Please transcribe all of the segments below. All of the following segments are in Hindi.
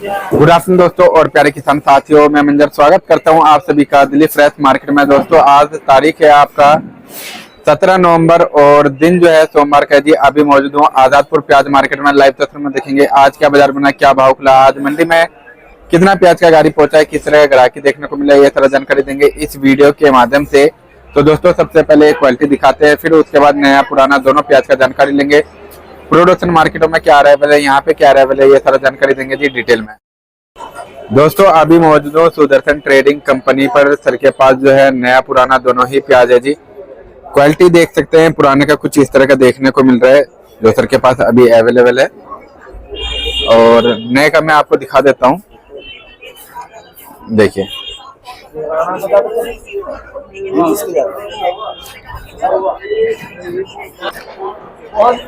गुड आफ्टरनून दोस्तों और प्यारे किसान साथियों, मैं मंजर स्वागत करता हूं आप सभी का दिल्ली फ्रेश मार्केट में। दोस्तों आज तारीख है आपका 17 नवंबर और दिन जो है सोमवार का है जी। अभी मौजूद हूं आजादपुर प्याज मार्केट में। लाइव तस्वीर में देखेंगे आज क्या बाजार बना, क्या भाव खुला, आज मंडी में कितना प्याज का गाड़ी पहुंचा है, किस तरह का ग्राहकी देखने को मिला, ये सारा जानकारी देंगे इस वीडियो के माध्यम से। तो दोस्तों सबसे पहले क्वालिटी दिखाते हैं, फिर उसके बाद नया पुराना दोनों प्याज का जानकारी लेंगे। प्रोडक्शन मार्केटों में क्या अवेलेबल है, यहाँ पे क्या अवेलेबल है, ये सारा जानकारी देंगे जी डिटेल में। दोस्तों अभी मौजूद हो सुदर्शन ट्रेडिंग कंपनी पर। सर के पास जो है नया पुराना दोनों ही प्याज है जी। क्वालिटी देख सकते हैं, पुराने का कुछ इस तरह का देखने को मिल रहा है जो सर के पास अभी अवेलेबल है, और नए का मैं आपको दिखा देता हूँ। देखिए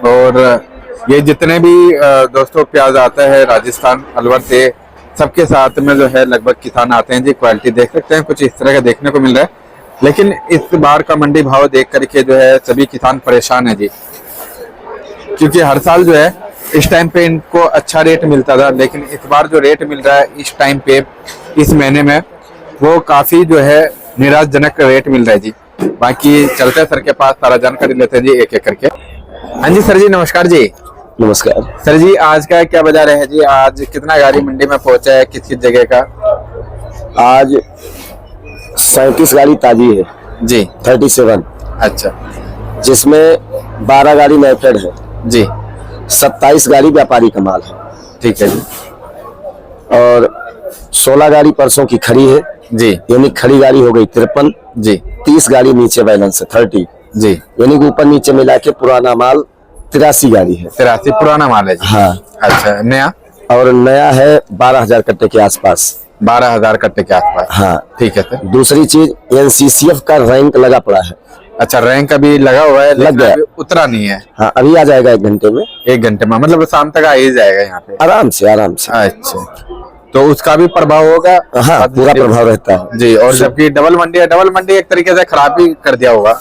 और ये जितने भी दोस्तों प्याज आता है राजस्थान अलवर से, सबके साथ में जो है लगभग किसान आते हैं जी। क्वालिटी देख सकते हैं, कुछ इस तरह का देखने को मिल रहा है। लेकिन इस बार का मंडी भाव देख करके जो है सभी किसान परेशान है जी, क्योंकि हर साल जो है इस टाइम पे इनको अच्छा रेट मिलता था, लेकिन इस बार जो रेट मिल रहा है इस टाइम पे इस महीने में वो काफी जो है निराशजनक रेट मिल रहा है जी। बाकी चलते हैं सर के पास, सारा जानकारी लेते हैं जी एक एक करके। हाँ जी सर जी, नमस्कार जी। नमस्कार सर जी, आज का क्या बाजार है जी? आज कितना गाड़ी मंडी में पहुंचा है, किस किस जगह का? आज 37 गाड़ी ताजी है जी। 37। अच्छा, जिसमें 12 गाड़ी मैफेड है जी। 27 गाड़ी व्यापारी का माल है। ठीक है जी। और 16 गाड़ी परसों की खड़ी है जी यानी खड़ी गाड़ी हो गई 53 जी। 30 गाड़ी नीचे बैलेंस है 30 जी, यानी कि ऊपर नीचे मिला के पुराना माल 83 गाड़ी है। 83 पुराना माल है जी। हाँ। अच्छा, नया? और नया है 12,000 कट्टे के आसपास। 12,000 कट्टे के आसपास। हाँ ठीक है सर। दूसरी चीज NCCF का रैंक लगा पड़ा है। अच्छा, रैंक अभी लगा हुआ है, लग गया, उतरा नहीं है। हाँ अभी आ जाएगा 1 घंटे में। 1 घंटे में मतलब शाम तक आ ही जाएगा यहाँ पे आराम से आराम से। अच्छा, तो उसका भी प्रभाव होगा? हाँ पूरा प्रभाव रहता है जी। और जबकि डबल मंडी है, डबल मंडी एक तरीके से खराब ही कर दिया होगा।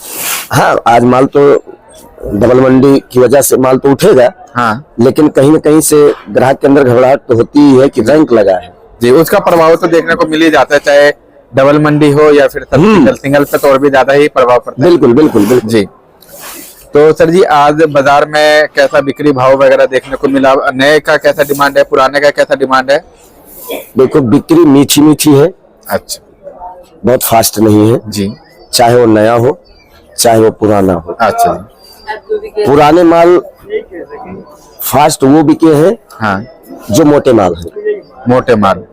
हाँ आज माल तो डबल मंडी की वजह से माल तो उठेगा, हाँ, लेकिन कहीं न कहीं से ग्राहक के अंदर घबराहट तो होती ही है कि रैंक लगा है जी। उसका प्रभाव तो देखने को मिल ही जाता है, चाहे डबल मंडी हो या फिर सिंगल सिंगल पे, तो और भी ज्यादा ही प्रभाव पड़ता है। बिल्कुल बिल्कुल बिल्कुल जी। तो सर जी आज बाजार में कैसा बिक्री भाव वगैरह देखने को मिला? नए का कैसा डिमांड है, पुराने का कैसा डिमांड है? देखो बिक्री मीठी मीठी है। अच्छा, बहुत फास्ट नहीं है जी। चाहे वो नया हो चाहे वो पुराना हो। अच्छा, पुराने माल फास्ट वो बिके हैं हाँ, जो मोटे माल है। मोटे माल।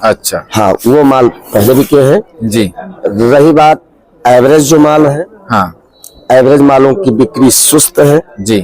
अच्छा, हाँ वो माल पहले बिके हैं जी। रही बात एवरेज जो माल है, हाँ एवरेज मालों की बिक्री सुस्त है जी।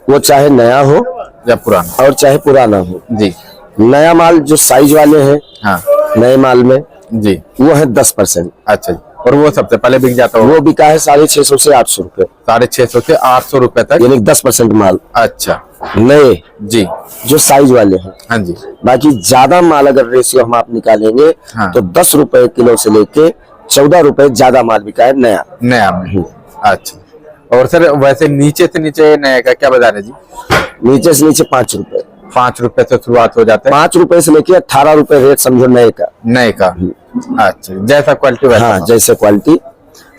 वो चाहे नया हो या पुराना और चाहे पुराना हो जी। नया माल जो साइज वाले हैं, हाँ नए माल में जी, वो है 10%। अच्छा जी। और वो सबसे पहले बिक जाता होगा? वो बिका है 650 से 800 रुपए, 650 से 800 रुपए तक, यानी 10% माल अच्छा नए जी, जो साइज वाले हैं। हाँ जी। बाकी ज्यादा माल अगर रेशियो हम आप निकालेंगे, हाँ। तो 10 रुपए किलो से लेके 14 रुपए ज्यादा माल बिका है नया में। अच्छा, और सर वैसे नीचे से नीचे नए का क्या बाजार है जी? नीचे से नीचे 5 रुपए, 5 रुपए से शुरुआत हो जाता है। 5 रुपए से लेके 18 रुपए रेट समझो नए का। नए का, अच्छा, जैसा क्वालिटी वैसा हाँ भाव। जैसे क्वालिटी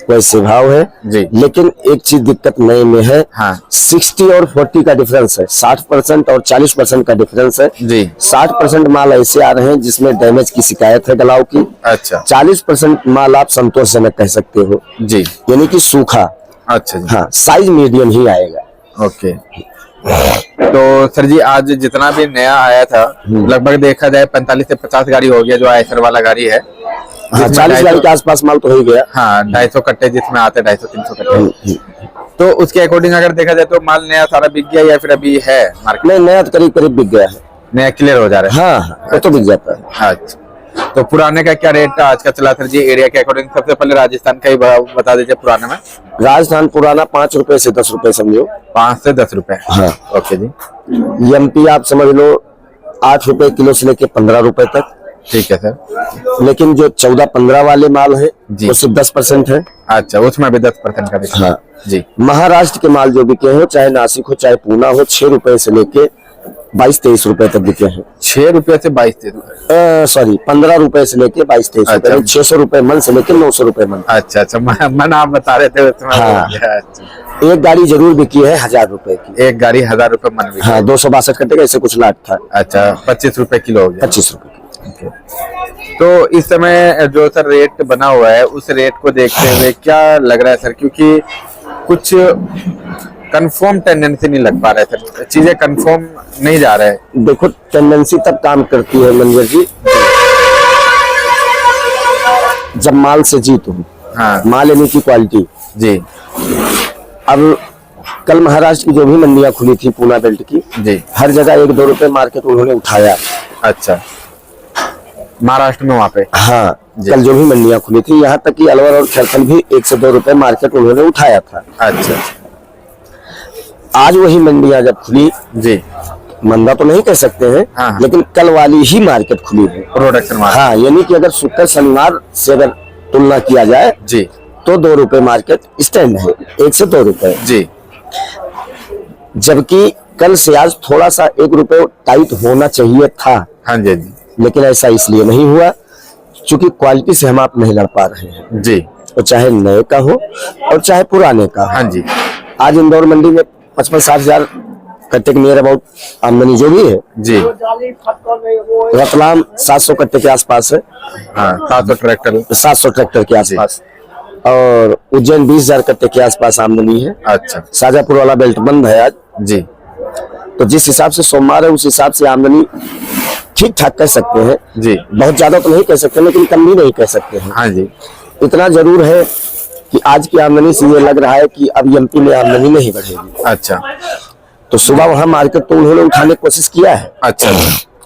वैसे भाव है जी। लेकिन एक चीज दिक्कत नए में है, हाँ। 60 और 40 का डिफरेंस है, 60% और 40% का डिफरेंस है जी। 60% माल ऐसे आ रहे हैं जिसमें डैमेज की शिकायत है गलाव की। अच्छा, 40% माल आप संतोषजनक कह सकते हो जी, यानी कि सूखा। अच्छा जी। हाँ साइज मीडियम ही आएगा। ओके। तो सर जी आज जितना भी नया आया था लगभग देखा जाए 45 से 50 गाड़ी हो गया, जो आयसर वाला गाड़ी है। हाँ 40 गाड़ी के आसपास माल तो हो ही गया। हाँ 250 कट्टे जिसमें आते 250-300 कट्टे। तो उसके अकॉर्डिंग अगर देखा जाए तो माल नया सारा बिक गया या फिर अभी है मार्केट नहीं नया तो करीब करीब बिक गया है, नया क्लियर हो जा रहा है? हाँ वो तो बिक जाता है। अच्छा, तो पुराने का क्या रेट आज का चला सर जी एरिया के अकॉर्डिंग? सबसे पहले राजस्थान का ही बता दीजिए पुराने में। राजस्थान पुराना 5 रुपए से 10 रुपए समझो। 5 से 10 रुपए। हाँ ओके जी। MP आप समझ लो 8 रुपए किलो से लेके 15 रुपए तक। ठीक है सर। लेकिन जो 14-15 वाले माल है जी। वो सिर्फ 10% है। अच्छा, उसमें भी 10% का डिस्काउंट। हाँ जी। महाराष्ट्र के माल जो बिके हो, चाहे नासिक हो चाहे पूना हो, 6 रुपए से लेके 22-23 रुपए तक बिके हैं। 6 रुपए से 22-23। सॉरी 15 रुपए से लेके 22-23 अच्छा। रुपए, 600 रुपए मन से लेके 900 रुपए मन। अच्छा अच्छा, मन आप बता रहे थे उसमें। हाँ। अच्छा। एक गाड़ी जरूर बिकी है 1000 रुपए की। एक गाड़ी 1000 रुपए मन बिकी। हाँ 262 कट्टे का ऐसे कुछ लाट था। अच्छा, 25 रुपए किलो हो गया। 25 रुपए। तो इस समय जो सर रेट बना हुआ है, उस रेट को देखते हुए क्या लग रहा है सर, क्योंकि कुछ कंफर्म टेंडेंसी नहीं लग पा रहा है सर, चीजें कंफर्म नहीं जा रहा है। देखो टेंडेंसी तब काम करती है मंजर जी जब माल से जीत हो। हाँ माल यानी की क्वालिटी जी। अब कल महाराष्ट्र की जो भी मंडियां खुली थी पूना बेल्ट की जी। हर जगह 1-2 रुपए मार्केट उन्होंने उठाया। अच्छा, महाराष्ट्र में वहाँ पे। हाँ जी। कल जो भी मंडियां खुली थी यहाँ तक कि अलवर और खरखल भी 1 से 2 रुपए मार्केट उन्होंने उठाया था। अच्छा। आज वही मंडियां जब खुली, जी। मंदा तो नहीं कह सकते हैं, हाँ। लेकिन कल वाली ही मार्केट खुली है प्रोडक्शन मार्केट। हाँ यानी कि अगर शुक्र शनिवार से अगर तुलना किया जाए जी। तो 2 रुपए मार्केट स्टैंड है, 1 से 2 रुपए। जी। जबकि कल से आज थोड़ा सा 1 रुपए टाइट होना चाहिए था। हाँ जी जी। लेकिन ऐसा इसलिए नहीं हुआ क्योंकि क्वालिटी से हम आप नहीं लड़ पा रहे हैं। जी। और चाहे नए का हो और चाहे पुराने का हो। हाँ जी। आज इंदौर मंडी में 55-60 हजार कट्टे के नियर अबाउट आमदनी जो भी है। जी। रतलाम 700 कट्टे के आसपास है। हाँ 700 ट्रैक्टर के आसपास। और उज्जैन 20,000 कट्टे के आसपास आमदनी है। अच्छा। शाजापुर वाला बेल्ट बंद है आज। जी। तो जिस हिसाब से सोमवार है उस हिसाब से आमदनी ठीक ठाक कह सकते हैं। जी। बहुत ज्यादा तो नहीं कह सकते लेकिन कम भी नहीं कह सकते हैं। हाँ जी। इतना जरूर है कि आज की आमदनी से ये लग रहा है कि अब एमपी में आमदनी नहीं बढ़ेगी। अच्छा। तो सुबह वहां मार्केट तो उन्होंने उठाने की कोशिश किया है। अच्छा।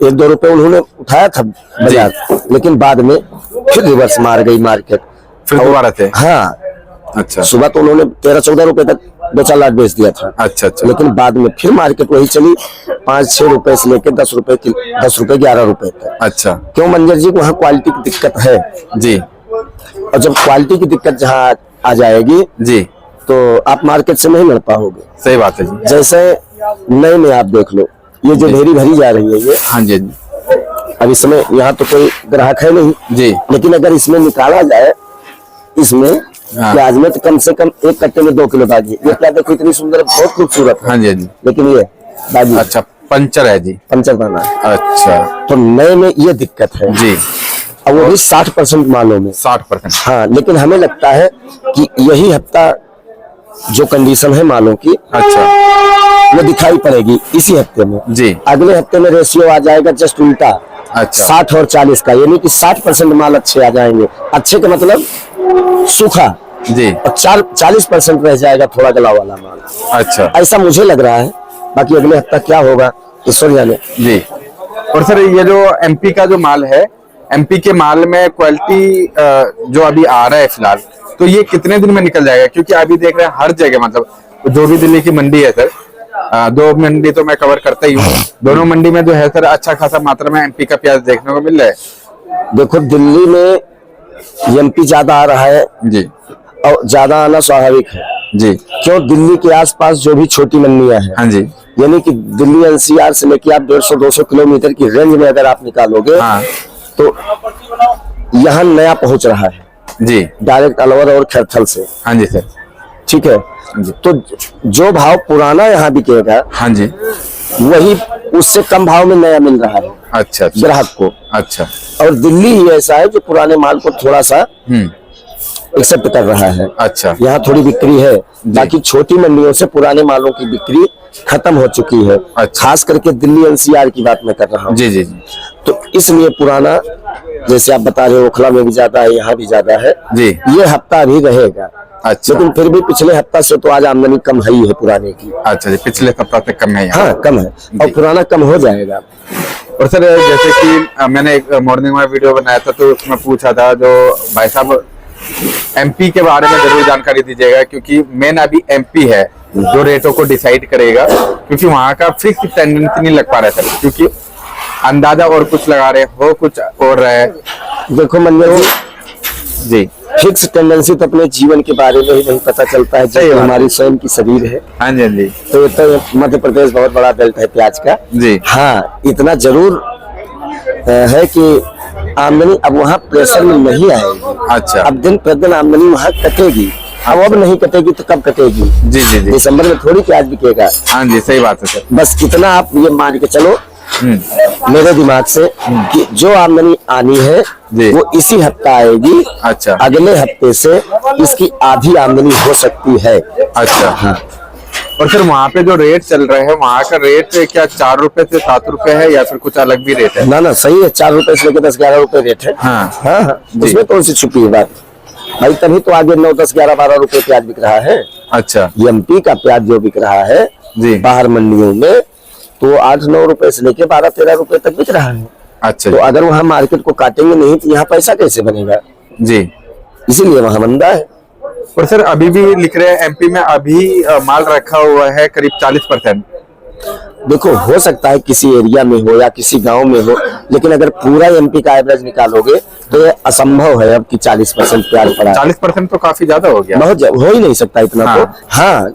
1-2 रुपए उन्होंने उठाया था बाजार, लेकिन बाद में फिर रिवर्स मार गई मार्केट। फिर दोबारा थे। हाँ। अच्छा। सुबह तो उन्होंने 13-14 रुपए तक 2-4 लाख बेच दिया था। अच्छा अच्छा। लेकिन बाद में फिर मार्केट वही चली 5-6 रुपए से लेकर 10 रुपए 11 रुपए तक। अच्छा। क्यों मंजर जी, वहाँ क्वालिटी की दिक्कत है। जी। और जब क्वालिटी की दिक्कत जहाँ आ जाएगी जी तो आप मार्केट से नहीं लड़ पाओगे। सही बात है जी। जैसे नए में आप देख लो, ये जो ढेरी भरी जा रही है ये। हाँ जी। अब इसमें यहाँ तो कोई ग्राहक है नहीं जी। लेकिन अगर इसमें निकाला जाए, इसमें हाँ। प्याज में तो कम से कम 1 कट्टे में 2 किलो बागी। ये क्या देखो इतनी सुंदर बहुत खूबसूरत है। हाँ जी जी। लेकिन ये बागी अच्छा, पंचर है जी। पंचर दाना है। अच्छा। तो नए में ये दिक्कत है जी। और वो भी 60% मालों में। 60%। हाँ, लेकिन हमें लगता है कि यही हफ्ता जो कंडीशन है मालों की, अच्छा। वो दिखाई पड़ेगी इसी हफ्ते में। जी। अगले हफ्ते में रेशियो आ जाएगा जस्ट उल्टा। अच्छा। 60 और 40 का, यानी कि 60% माल अच्छे आ जाएंगे। अच्छे का मतलब सूखा। जी। और 40% रह जाएगा थोड़ा गला वाला माल। अच्छा। ऐसा मुझे लग रहा है, बाकी अगले हफ्ता क्या होगा ईश्वर जाने। जी। और सर ये जो एमपी का जो माल है, एमपी के माल में क्वालिटी जो अभी आ रहा है फिलहाल, तो ये कितने दिन में निकल जाएगा? क्योंकि अभी देख रहे हैं हर जगह, मतलब जो भी दिल्ली की मंडी है सर, 2 मंडी तो मैं कवर करता ही हूँ, दोनों मंडी में जो है सर अच्छा खासा मात्रा में एमपी का प्याज देखने को मिल रहा है। देखो दिल्ली में एमपी ज्यादा आ रहा है जी। और ज्यादा आना स्वाभाविक है। जी। क्यों, दिल्ली के आसपास जो भी छोटी मंडियां हैं, हाँ जी। यानी कि दिल्ली एनसीआर से लेके आप 150-200 किलोमीटर की रेंज में अगर आप निकालोगे, हाँ। तो यहाँ नया पहुंच रहा है जी। डायरेक्ट अलवर और खरथल से। हाँ जी सर। ठीक है। जी। तो जो भाव पुराना यहाँ बिकेगा, हाँ जी। वही उससे कम भाव में नया मिल रहा है अच्छा अच्छा। ग्राहक को। अच्छा। और दिल्ली ही ऐसा है जो पुराने माल को थोड़ा सा एक्सेप्ट कर रहा है। अच्छा। यहाँ थोड़ी बिक्री है, बाकी छोटी मंडियों से पुराने मालों की बिक्री खत्म हो चुकी है। अच्छा। खास करके दिल्ली एनसीआर की बात मैं कर रहा हूँ। जी जी जी। तो इसलिए पुराना, जैसे आप बता रहे हो ओखला में भी ज्यादा है, यहाँ भी ज्यादा है जी। ये हफ्ता भी रहेगा। अच्छा। लेकिन फिर भी पिछले हफ्ता से तो आज आमदनी कम है ही है पुराने की। अच्छा जी, पिछले सप्ताह तक कम है यहाँ। हाँ कम है और पुराना कम हो जाएगा। और सर जैसे कि मैंने एक मॉर्निंग में वीडियो बनाया था तो उसमें पूछा था, जो भाई साहब एमपी के बारे में जरूर जानकारी दीजिएगा, क्योंकि मेन अभी एमपी है जो रेटों को डिसाइड करेगा, क्योंकि वहाँ का फिक्स टेंडेंसी नहीं लग पा रहा है सर, क्योंकि अंदाजा और कुछ लगा रहे हो कुछ और रहे। देखो मंजर जी, फिक्स टेंडेंसी तो अपने जीवन के बारे में ही नहीं पता चलता है, सही जो बात है। हमारी स्वयं की शरीर है। हाँ जी, हाँ जी। तो ये तो मध्य प्रदेश बहुत बड़ा बेल्ट है प्याज का जी। हाँ, इतना जरूर है कि आमदनी अब वहाँ प्रेशर में नहीं आएगी। अच्छा। अब दिन प्रतिदिन आमदनी वहाँ कटेगी। अब नहीं कटेगी तो कब कटेगी? जी जी जी। दिसंबर में थोड़ी प्याज बिकेगा। हाँ जी, सही बात है सर। बस इतना आप ये मान के चलो मेरे दिमाग से कि जो आमदनी आनी है जी। वो इसी हफ्ता आएगी। अच्छा। अगले हफ्ते से इसकी आधी आमदनी हो सकती है। अच्छा। हाँ। और सर वहाँ पे जो रेट चल रहे हैं, वहाँ का रेट क्या 4 रुपए से 7 रुपए है या फिर कुछ अलग भी रेट है? ना ना सही है, 4 रुपए से लेकर 10-11 रुपए रेट है। हाँ। हाँ हाँ, जी। उसमें कौन सी छुपी है बात भाई? तभी तो आगे 9, 10, 11, 12 रुपए प्याज बिक रहा है। अच्छा एमपी का प्याज जो बिक रहा है जी। बाहर मंडियों में तो 8-9 रुपए से लेके 12-13 रुपए तक बिक रहा है। अच्छा तो जी। अगर वहाँ मार्केट को काटेंगे नहीं तो यहाँ पैसा कैसे बनेगा? जी। इसीलिए वहाँ मंदा है। और सर अभी भी लिख रहे हैं एमपी में अभी माल रखा हुआ है करीब 40%। देखो हो सकता है किसी एरिया में हो या किसी गांव में हो, लेकिन अगर पूरा एमपी का एवरेज निकालोगे तो ये असंभव है अब कि 40% प्याज पड़ा है। 40% तो काफी ज्यादा हो गया। हो ही नहीं सकता इतना। हाँ। तो हाँ,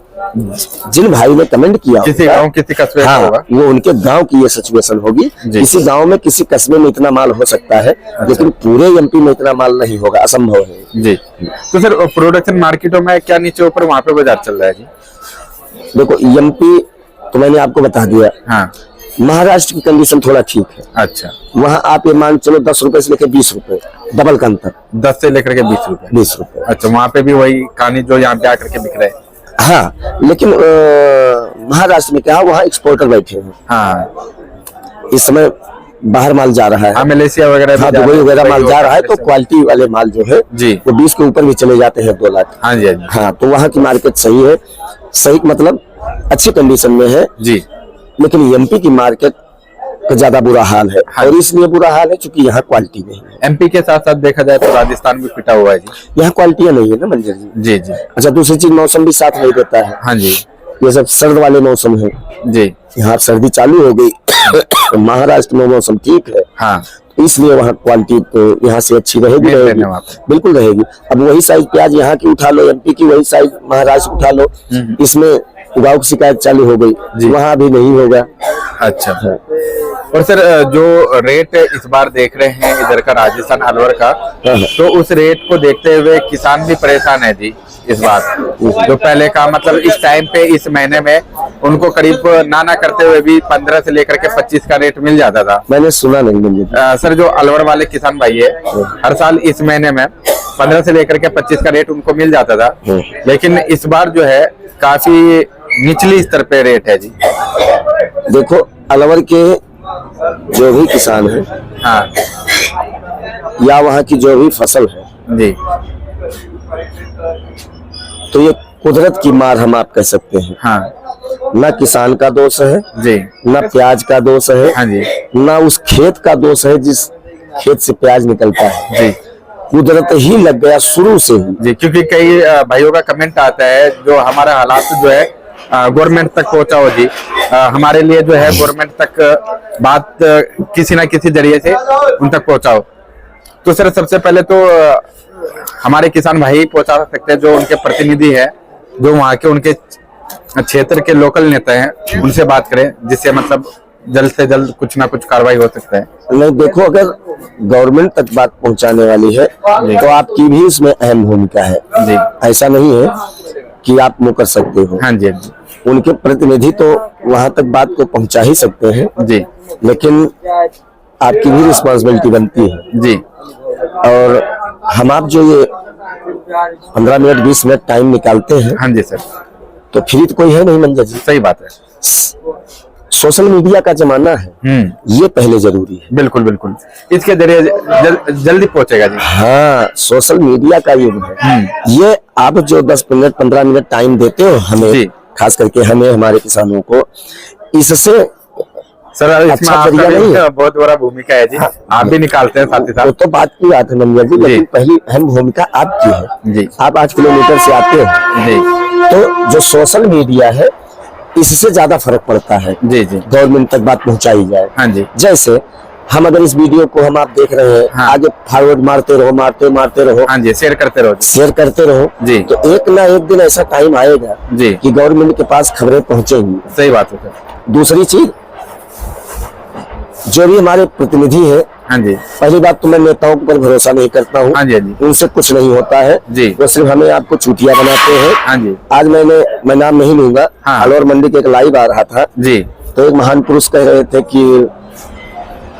जिन भाई ने कमेंट किया किसी होगा, गांव किसी कस्बे का हाँ, होगा। वो उनके गांव की ये सिचुएशन होगी। जी। किसी गांव में किसी कस्बे में इतना माल हो सकता है, लेकिन पूरे एमपी में इतना माल नहीं होगा, असंभव है। जी। तो सर प्रोडक्शन मार्केटों में क्या नीचे ऊपर वहाँ पे बाजार चल रहा है जी? देखो एमपी तो मैंने आपको बता दिया। हाँ। महाराष्ट्र की कंडीशन थोड़ा ठीक है। अच्छा। वहाँ आप ये मान चलो 10 रुपए से लेकर 20 रुपए, डबल का अंतर। 10 से लेकर के 20 रुपए। 20 रुपए। अच्छा, वहाँ पे भी वही कहानी जो यहाँ पे आकर के बिक रहे हैं। हाँ, लेकिन महाराष्ट्र में क्या है, वहाँ एक्सपोर्टर बैठे हैं। हाँ। इस समय बाहर माल जा रहा है। हाँ, मलेशिया वगैरह भी हाँ, जा दुबई रहे हैं, वगैरह माल दुबई जा और रहा है, तो मलेशिया। क्वालिटी वाले माल जो है जी। वो 20 के ऊपर भी चले जाते हैं 2 लाख। हाँ जी, हाँ जी। हाँ, तो वहाँ की मार्केट सही है, सही मतलब अच्छी कंडीशन में है। जी। लेकिन एमपी की मार्केट का ज्यादा बुरा हाल है। हाँ। और इसलिए बुरा हाल है क्योंकि यहाँ क्वालिटी नहीं है। एमपी के साथ साथ देखा जाए तो राजस्थान भी पिटा हुआ है जी। यहाँ क्वालिटियाँ नहीं है ना मंजर जी। जी जी। अच्छा, दूसरी चीज मौसम भी साथ नहीं देता है। हाँ जी। ये सब सर्द वाले मौसम है। जी। यहाँ सर्दी चालू हो गई। महाराष्ट्र में मौसम ठीक है, हाँ। इसलिए वहाँ क्वालिटी तो यहाँ से अच्छी रहेगी। मेल रहेगी रहने वहाँ पे। बिल्कुल रहेगी। अब वही साइज प्याज यहाँ की उठा लो, एमपी की वही साइज महाराष्ट्र उठा लो, इसमें उगाऊ की शिकायत चालू हो गई, वहाँ भी नहीं होगा। अच्छा। हाँ। और सर जो रेट इस बार देख रहे हैं इधर का राजस्थान अलवर का, हाँ। तो उस रेट को देखते हुए किसान भी परेशान है जी इस बार। जो पहले का मतलब इस टाइम पे इस महीने में उनको करीब ना करते हुए भी 15 से लेकर के 25 का रेट मिल जाता था। मैंने सुना नहीं मंजर। सर जो अलवर वाले किसान भाई है, हर साल इस महीने में 15 से लेकर के 25 का रेट उनको मिल जाता था, लेकिन इस बार जो है काफी निचली स्तर पे रेट है जी। देखो अलवर के जो भी किसान है हाँ या वहाँ की जो भी फसल है, जी। तो ये कुदरत की मार हम आप कह सकते हैं। हाँ ना किसान का दोष है, जी। ना प्याज का दोष है, हाँ जी। ना उस खेत का दोष है जिस खेत से प्याज निकलता है। जी कुदरत ही लग गया शुरू से ही। जी। क्योंकि कई भाइयों का कमेंट आता है जो हमारा हालात जो है गवर्नमेंट तक पहुंचाओ जी। हमारे लिए जो है गवर्नमेंट तक बात किसी ना किसी जरिए से उन तक पहुंचाओ। तो सर सबसे पहले तो हमारे किसान भाई पहुंचा सकते हैं, जो उनके प्रतिनिधि है, जो वहाँ के उनके क्षेत्र के लोकल नेता हैं, उनसे बात करें जिससे मतलब जल्द से जल्द कुछ ना कुछ कार्रवाई हो सकता है। नहीं, देखो अगर गवर्नमेंट तक बात पहुंचाने वाली है तो आपकी भी उसमें अहम भूमिका है जी। ऐसा नहीं है कि आप मुँह कर सकते हो। हाँ जी, हाँ जी। उनके प्रतिनिधि तो वहां तक बात को पहुंचा ही सकते हैं, जी लेकिन आपकी भी रिस्पॉन्सिबिलिटी बनती है। जी। और हम आप जो ये 15 मिनट 20 मिनट टाइम निकालते हैं, हाँ जी सर। तो फ्री तो कोई है नहीं मंजर जी। सही बात है। सोशल मीडिया का जमाना है, ये पहले जरूरी है। बिल्कुल बिल्कुल, इसके जरिए जल्दी पहुंचेगा जी। हाँ, सोशल मीडिया का युग है। ये आप जो 10 मिनट 15 मिनट टाइम देते हो हमें, जी। खास करके हमें, हमारे किसानों को, इससे सर इसमें अच्छा आपका जरिया भी नहीं है। बहुत बड़ा भूमिका है जी। आप भी निकालते हैं साथ ही वो साथ। तो बात की बात है मंजर जी, लेकिन पहली अहम भूमिका आपकी है। जी आप 8 किलोमीटर से आते हो, जी तो जो सोशल मीडिया है इससे ज्यादा फर्क पड़ता है। जी जी। गवर्नमेंट तक बात पहुंचाई जाए। हाँ जी। जैसे हम अगर इस वीडियो को हम आप देख रहे हैं, हाँ। आगे फॉरवर्ड मारते रहो, मारते रहो, हाँ जी, शेयर करते रहो शेयर करते रहो जी। तो एक ना एक दिन ऐसा टाइम आएगा जी, कि गवर्नमेंट के पास खबरें पहुंचेंगी। सही बात है सर। दूसरी चीज, जो भी हमारे प्रतिनिधि है, हाँ जी, पहली बात तो मैं नेताओं पर भरोसा नहीं करता हूँ, हाँ जी, हाँ जी, उनसे कुछ नहीं होता है जी। वो सिर्फ हमें आपको चूतिया बनाते हैं। हाँ जी, आज मैं नाम नहीं लूंगा, हाँ। अलवर मंडी के एक लाइव आ रहा था, जी, तो एक महान पुरुष कह रहे थे कि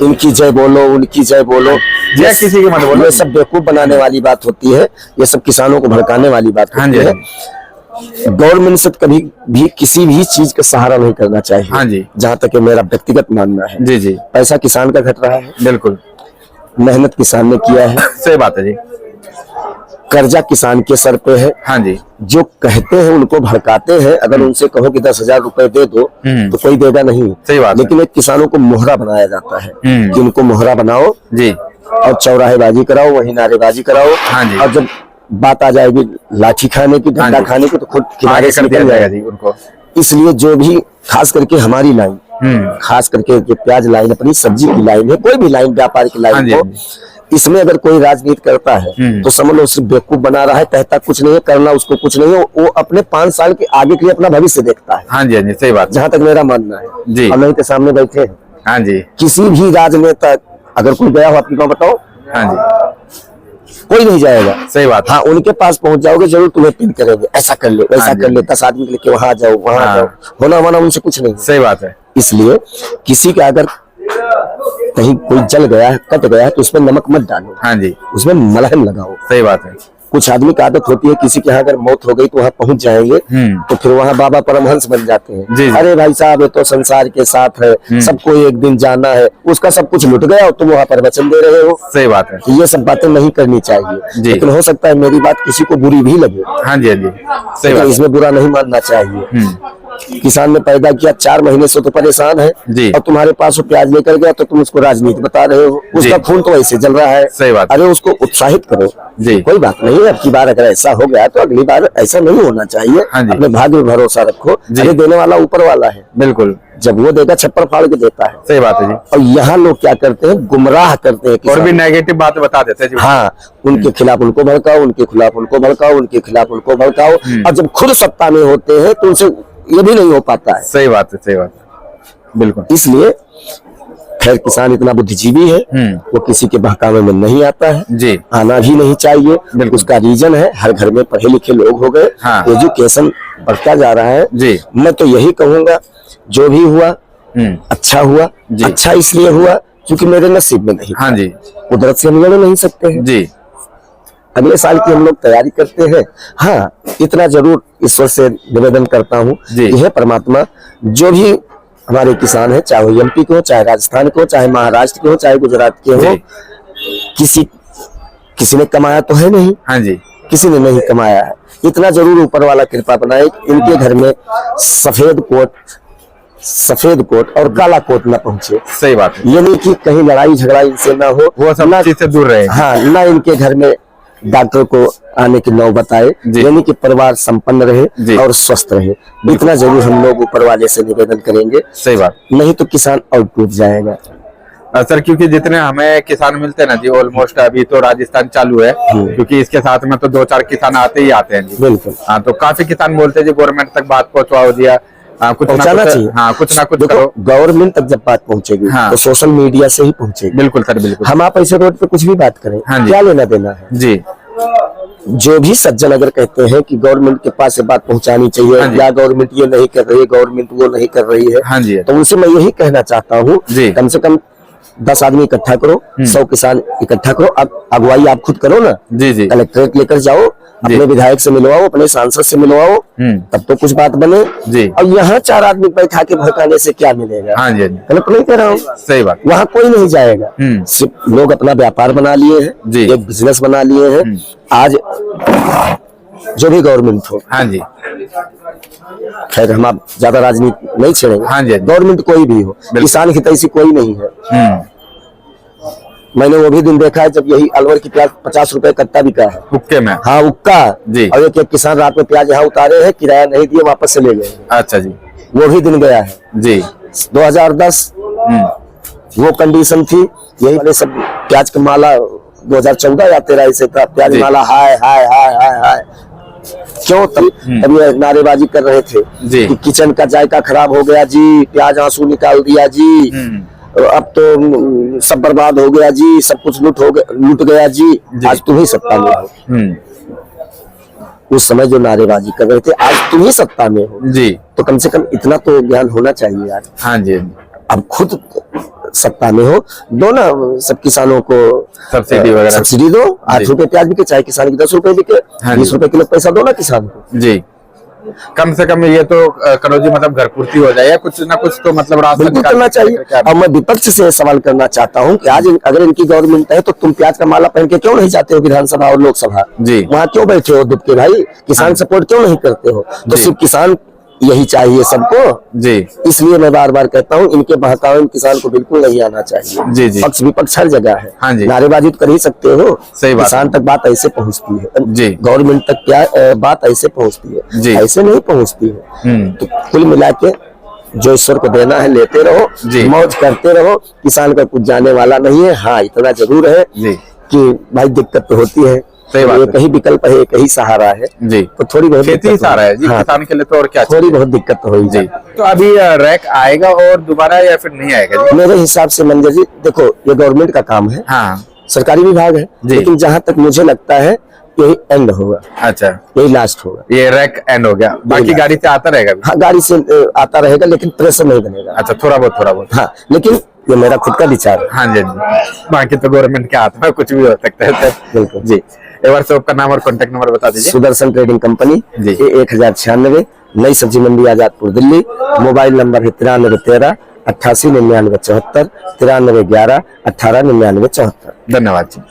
इनकी जय बोलो, उनकी जय बोलो, जय किसी की मत बोलो। ये सब बेवकूफ बनाने वाली बात होती है, ये सब किसानों को भड़काने वाली बात हाँ होती जी, है। गवर्नमेंट से कभी भी किसी भी चीज का सहारा नहीं करना चाहिए। हाँ जी, जहाँ तक ये मेरा व्यक्तिगत मानना है। जी, जी, पैसा किसान का घट रहा है, बिल्कुल मेहनत किसान ने किया है, सही बात है जी। कर्जा किसान के सर पे है। हाँ जी, जो कहते हैं उनको भड़काते हैं, अगर उनसे कहो कि 10,000 रुपए दे दो तो कोई देगा नहीं। सही बात है। लेकिन एक किसानों को मोहरा बनाया जाता है हम्म। कि उनको मोहरा बनाओ जी, और चौराहेबाजी कराओ, वहीं नारेबाजी कराओ। हाँ जी। और जब बात आ जाएगी लाठी खाने की, हाँ डंडा जी। खाने की, तो खुद आगे किनारे से कर दिया निकल जाएगा जाएगा। जी उनको। इसलिए जो भी खास करके हमारी लाइन, खास करके जो प्याज लाइन, अपनी सब्जी की लाइन है, कोई भी लाइन व्यापार की हाँ लाइन जी, हो, हाँ जी। इसमें अगर कोई राजनीति करता है तो समझ लो उसे बेवकूफ बना रहा है, कहता कुछ नहीं है, करना उसको कुछ नहीं है। वो अपने 5 साल के आगे के लिए अपना भविष्य देखता है, हाँ जी, हाँ जी, सही बात। जहां तक मेरा मानना है जी। और नहीं के सामने बैठे हैं हाँ जी, किसी भी राजनेता, अगर कोई गया हो आपकी गाँव बताओ, हाँ जी, कोई नहीं जाएगा। सही बात। हाँ, उनके पास पहुंच जाओगे जरूर तुम्हें पिन करेंगे, ऐसा कर लो, वैसा हाँ कर जी। लो, 10 आदमी लेके वहां जाओ, वहां हाँ। जाओ, होना उनसे कुछ नहीं। सही बात है। इसलिए किसी का अगर कहीं कोई जल गया है, कट गया है, तो उसमें नमक मत डालो, हाँ जी, उसमें मलहम लगाओ। सही बात है। कुछ आदमी की आदत होती है, किसी के यहाँ अगर मौत हो गई तो वहां पहुंच जाएंगे, तो फिर वहां बाबा परमहंस बन जाते हैं। जी, जी। अरे भाई साहब, ये तो संसार के साथ है, सबको एक दिन जाना है, उसका सब कुछ लुट गया और तुम वहां पर वचन दे रहे हो। सही बात है। तो ये सब बातें नहीं करनी चाहिए। जी। लेकिन हो सकता है मेरी बात किसी को बुरी भी लगे, हाँ जी, हाँ जी, सही लेकिन बात है। इसमें बुरा नहीं मानना चाहिए। किसान ने पैदा किया, 4 महीने से तो परेशान है, जी। और तुम्हारे पास वो प्याज लेकर गया तो तुम उसको राजनीति बता रहे हो। उसका खून तो वैसे जल रहा है। सही बात। अरे उसको उत्साहित करो जी। कोई बात नहीं है, अब की बार अगर ऐसा हो गया तो अगली बार ऐसा नहीं होना चाहिए। हाँ जी। अपने भाग्य में भरोसा रखो। जी। अरे देने वाला ऊपर वाला है, बिल्कुल जब वो देगा छप्पर फाड़ के देता है। सही बात है जी। और यहाँ लोग क्या करते हैं, गुमराह करते हैं और किसान। भी नेगेटिव बात बता देते हैं जी। हाँ, उनके खिलाफ उनको भड़काओ, उनके खिलाफ उनको भड़काओ, उनके खिलाफ उनको भड़काओ, और जब खुद सत्ता में होते हैं तो उनसे ये भी नहीं हो पाता है। सही बात है, सही बात है, बिल्कुल। इसलिए खैर किसान इतना बुद्धिजीवी है, वो किसी के बहकावे में नहीं आता है, जी, आना भी नहीं चाहिए। बिल्कुल। उसका रीजन है हर घर में पढ़े लिखे लोग हो गए, हाँ। एजुकेशन बढ़ता जा रहा है। जी। मैं तो यही कहूंगा, जो भी हुआ अच्छा हुआ। जी। अच्छा इसलिए हुआ क्योंकि मेरे नसीब में नहीं, हाँ जी, कुदरत से हम लड़ नहीं सकते हैं। जी, अगले साल की हम लोग तैयारी करते हैं। हाँ, इतना जरूर ईश्वर से निवेदन करता हूँ जी। कि हे परमात्मा, जो भी हमारे किसान हैं, चाहे वो एमपी के हो, चाहे राजस्थान के हो, चाहे महाराष्ट्र के हो, चाहे गुजरात के हो, जी। किसी ने कमाया तो है नहीं, हाँ जी, किसी ने नहीं कमाया है। इतना जरूर ऊपर वाला कृपा बनाए, इनके घर में सफेद कोट और काला कोट न पहुंचे। सही बात है। ये नहीं कि कहीं लड़ाई झगड़ा इनसे ना हो, वो सब चीज से दूर रहे। हाँ, ना इनके घर में डॉक्टर को आने की नौबत आए, जी। यानी कि परिवार संपन्न जी। रहे और स्वस्थ रहे। इतना जरूर हम लोग ऊपर वाले से निवेदन करेंगे, सही बात। नहीं तो किसान और टूट जाएगा। सर, क्योंकि जितने हमें किसान मिलते हैं ना जी, ऑलमोस्ट अभी तो राजस्थान चालू है, क्योंकि इसके साथ में तो 2-4 किसान आते ही आते हैं जी। बिल्कुल। हाँ, तो काफी किसान बोलते हैं जी गवर्नमेंट तक बात पहुंचवाओ दिया, कुछ ना पहुंचाना कुछ, चाहिए। हाँ, कुछ ना कुछ देखो, करो। गवर्नमेंट तक जब बात पहुंचेगी हाँ। तो सोशल मीडिया से ही पहुंचेगी। बिल्कुल सर, बिल्कुल। हम आप ऐसे रोड पे कुछ भी बात करें, हाँ जी। क्या लेना देना है। जी, जो भी सज्जन अगर कहते हैं कि गवर्नमेंट के पास से बात पहुंचानी चाहिए, हाँ जी। या गवर्नमेंट ये नहीं कर रही है, गवर्नमेंट वो नहीं कर रही है, हाँ जी, तो उनसे मैं यही कहना चाहता हूँ, जी। कम से कम 10 आदमी इकट्ठा करो, 100 किसान इकट्ठा करो। अब अगुवाई आप खुद करो ना, जी, जी, कलेक्ट्रेट लेकर जाओ, अपने विधायक से मिलवाओ, अपने सांसद से मिलवाओ, तब तो कुछ बात बने। जी। और यहाँ 4 आदमी बैठा के भड़काने से क्या मिलेगा। हाँ जी, हाँ जी, गलत नहीं कह रहा हूँ, सही बात। वहाँ कोई नहीं जाएगा। सिर्फ लोग अपना व्यापार बना लिए हैं, जी। एक बिजनेस बना लिए हैं। आज जो भी गवर्नमेंट हो, हाँ जी, खैर हम आप ज्यादा राजनीति नहीं छेड़ेंगे। हाँ जी, हाँ जी। गवर्नमेंट कोई भी हो, किसान हितैषी कोई नहीं है। मैंने वो भी दिन देखा है जब यही अलवर की प्याज 50 रुपए कट्टा बिका है। हुक्के में। हाँ, उक्का जी। और एक किसान रात में प्याज यहाँ उतारे हैं, किराया नहीं दिए, वापस से ले गए। अच्छा जी, वो भी दिन गया है जी, 2010 वो कंडीशन थी। यही वाले सब प्याज का माला 2014 या 13 से था, प्याज जी। माला हाय हाय हाय हाय हाय। क्यों? तब ये नारेबाजी कर रहे थे जी। कि किचन का जायका खराब हो गया जी, प्याज आंसू निकाल दिया जी, अब तो सब बर्बाद हो गया जी, सब कुछ लूट गया जी। आज तुम ही सत्ता में हो। उस समय जो नारेबाजी कर रहे थे, आज तुम ही सत्ता में हो जी। तो कम से कम इतना तो ज्ञान होना चाहिए यार। हाँ जी। अब खुद सत्ता में हो, दो ना सब किसानों को सब्सिडी वगैरह। सब्सिडी दो। 8 रुपए प्याज बिके, चाहे किसान की 10 रुपए बिके, हाँ 20 जी। रुपए किलो पैसा दो ना किसान को। जी, कम से कम ये तो करो जी, मतलब घर पूर्ति हो जाए या कुछ ना कुछ तो मतलब रास्ता बिल्कुल निकाल करना के चाहिए। क्या- और मैं विपक्ष से सवाल करना चाहता हूँ कि आज अगर इनकी गवर्नमेंट है तो तुम प्याज का माला पहन के क्यों नहीं जाते हो विधानसभा और लोकसभा? जी। वहाँ क्यों बैठे हो दुबके भाई? किसान सपोर्ट क्यों नहीं करते हो? तो जी। सिर्फ किसान यही चाहिए सबको। जी। इसलिए मैं बार बार कहता हूँ, इनके बहकावे में किसान को बिल्कुल नहीं आना चाहिए। जी, जी। पक्ष विपक्ष हर जगह है। हाँ जी। नारेबाजी तो कर ही सकते हो, सही बात किसान है। तक बात ऐसे पहुँचती है। जी। गवर्नमेंट तक क्या बात ऐसे पहुँचती जी। है, ऐसे नहीं पहुँचती है। तो कुल मिला के जो ईश्वर को देना है लेते रहो, जी। मौज करते रहो। किसान का कुछ जाने वाला नहीं है। हाँ, इतना जरूर है जी। कि भाई दिक्कत तो होती है। सही बात है। एक ही विकल्प है, एक ही सहारा है। जी। तो थोड़ी बहुत खेती ही दिक्कत सारा है जी, हाँ, किसान के लिए तो और क्या थोड़ी चाहिए? बहुत दिक्कत तो हो ही जी। जाए। तो अभी रैक आएगा और दोबारा या फिर नहीं आएगा जी? मेरे हिसाब से मंजर जी, देखो ये गवर्नमेंट का काम है, हाँ। सरकारी विभाग है, जी। लेकिन जहां तक मुझे लगता है यही एंड होगा, अच्छा, यही लास्ट होगा। ये रैक एंड हो गया, बाकी लास्ट। गाड़ी से आता रहेगा भी? हाँ, गाड़ी से आता रहेगा, लेकिन प्रेशर नहीं बनेगा। अच्छा, थोड़ा बहुत। हाँ, लेकिन ये मेरा खुद का विचार है। हाँ जी, बाकी तो गवर्नमेंट के हाथ में कुछ भी हो सकता है सर। बिल्कुल जी, एक बार शॉप का नाम और कॉन्टेक्ट नंबर बता दीजिए। सुदर्शन ट्रेडिंग कंपनी, जी। 1096, नई सब्जी मंडी आजादपुर दिल्ली। मोबाइल नंबर है 9313 88 99 74, 9311 18 99 74। धन्यवाद जी।